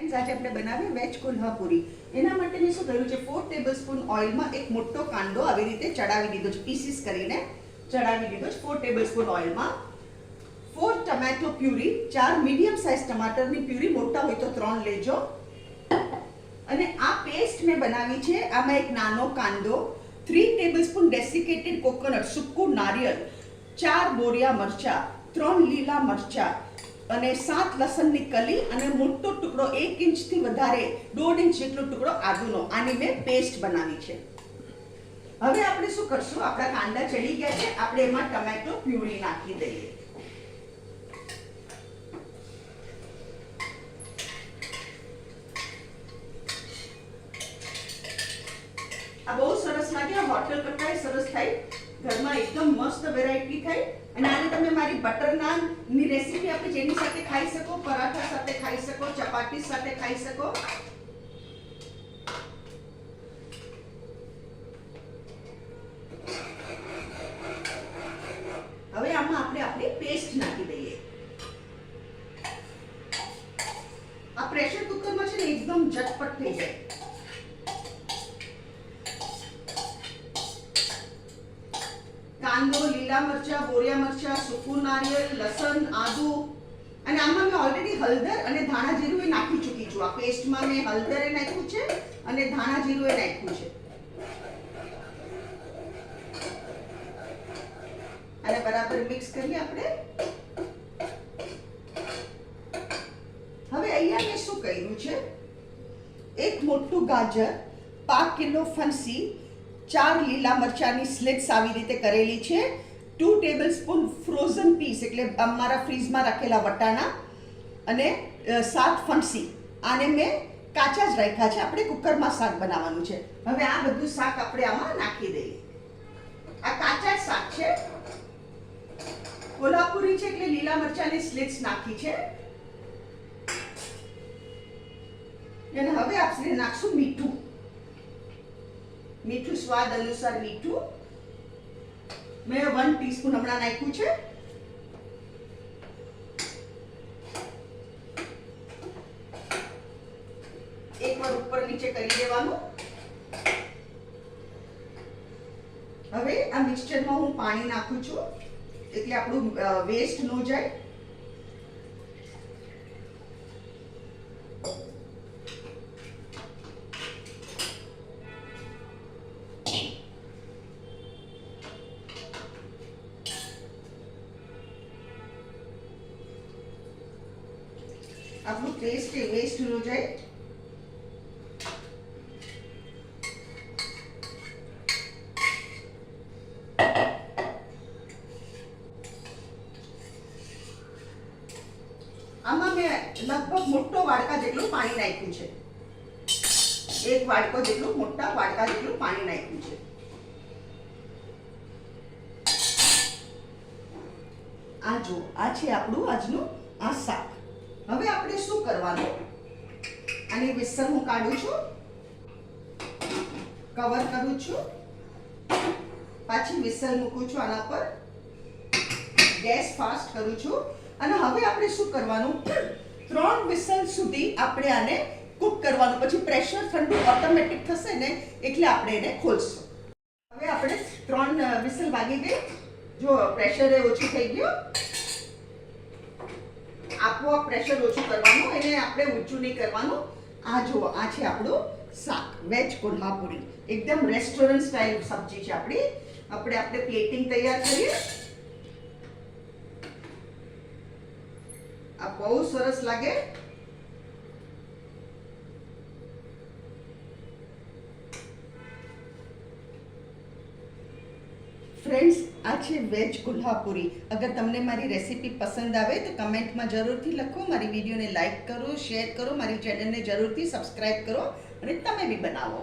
Friends आज આપણે બનાવીએ વેજ કોલ્હાપુરી। એના માટે મેં શું કર્યું છે 4 ટેબલસ્પૂન ઓઇલમાં એક મોટો કાંદો આવી રીતે ચડાવી દીધો છે, પીસીસ કરીને ચડાવી દીધો છે 4 ટેબલસ્પૂન ઓઇલમાં। 4 ટમેટો પ્યુરી, 4 મીડિયમ સાઇઝ ટમાટરની પ્યુરી, મોટા હોય તો 3 લેજો। અને આ પેસ્ટ મેં બનાવી છે। આમાં એક નાનો કાંદો, 3 ટેબલસ્પૂન ડેસિકેટેડ કોકોનટ સૂકું નારિયેળ, 4 બોરિયા મરચા, 3 લીલા મરચા અને 7 લસણની કલી અને મોટો ટુકડો 1 ઇંચથી વધારે 1.5 ઇંચ જેટલો ટુકડો આદુનો। આની મેં પેસ્ટ બનાવી છે। હવે આપણે શું કરશું, આપણા કાંદા ચડી ગયા છે, આપણે એમાં ટમેટો પ્યુરી નાખી દઈએ। આ બહુ સરસ લાગે, હોટેલ કરતા સરસ થાય, ઘરમાં એકદમ મસ્ત વેરાયટી થાય। અને આને તમે મારી બટર નાન ની રેસીપી આપી જેની સાથે ખાઈ શકો, પરાઠા સાથે ખાઈ શકો, ચપાટી સાથે ખાઈ શકો। હવે આમાં આપણે આપણી પેસ્ટ નાખી દઈએ। આ પ્રેશર કુકરમાં છે ને એકદમ ઝટપટ થઈ જાય। કાંદો, લીલા મરચા, બોરિયા મરચા, સૂકું નારિયેળ, લસણ, આદુ અને આમાં મેં ઓલરેડી હળદર અને ધાણા જીરું નાખી ચૂકી છું। આ પેસ્ટમાં મેં હળદર નાખ્યું છે અને ધાણા જીરું નાખ્યું છે। અને બરાબર મિક્સ કરી આપણે। હવે અહીંયા મેં શું કર્યું છે, એક મોટું ગાજર, 5 કિલો ફણસી, 4 લીલા મરચાની સ્લિટ્સ આવી રીતે કરેલી છે, 2 ટેબલસ્પૂન ફ્રોઝન પીસ એટલે અમારા ફ્રીઝમાં રાખેલા વટાણા અને 7 ફણસી। આને મેં કાચા જ રાખ્યા છે, આપણે કુકરમાં શાક બનાવવાનું છે। હવે આ બધું શાક આપણે આમાં નાખી દઈએ। આ કાચા શાક છે, કોલ્હાપુરી છે એટલે લીલા મરચાની સ્લિટ્સ નાખી છે। અને હવે આપણે નાખશું મીઠું, મીઠું સ્વાદ અનુસાર મીઠું મેં 1 ટીસ્પૂન હમણાં નાખ્યું છે। એકવાર ઉપર નીચે કરી દેવાનું। હવે આ મિક્સચરમાં હું પાણી નાખું છું એટલે આપણું વેસ્ટ ન જાય। આપણું પેસ્ટ વેસ્ટ ન જાય। આમાં મેં લગભગ મોટો વાડકા જેટલું પાણી નાખ્યું છે, 1 વાડકો જેટલું, મોટા વાડકા જેટલું પાણી નાખ્યું છે। આ જો આ છે આપણું આજનું આ શાક। હવે આપણે શું કરવાનું, આની વિસલ હું કાઢું છું, કવર કરું છું, પાછી વિસલ મૂકું છું આના પર, ગેસ ફાસ્ટ કરું છું। અને હવે આપણે શું કરવાનું, 3 વિસલ સુધી આપણે આને કુક કરવાનું, પછી પ્રેશર ઠંડુ ઓટોમેટિક થશે ને એટલે આપણે એને ખોલશું। હવે આપણે 3 વિસલ વાગી ગઈ, જો પ્રેશર ઓછું થઈ ગયું, આપોઆપ પ્રેશર ઓછું કરવાનું, એને આપણે ઊંચું નહીં કરવાનું। આ જુઓ, આ છે આપણું શાક વેજ કોલ્હાપુરી, એકદમ રેસ્ટોરન્ટ સ્ટાઇલ સબ્જી છે આપણી। આપણે પ્લેટિંગ તૈયાર કરીએ। આ બહુ સરસ લાગે। ફ્રેન્ડ્સ આ છે વેજ કોલ્હાપુરી। અગર તમને મારી રેસીપી પસંદ આવે તો કમેન્ટમાં જરૂરથી લખો, મારી વિડીયોને લાઈક કરો, શેર કરો, મારી ચેનલને જરૂરથી સબસ્ક્રાઈબ કરો અને તમે બી બનાવો।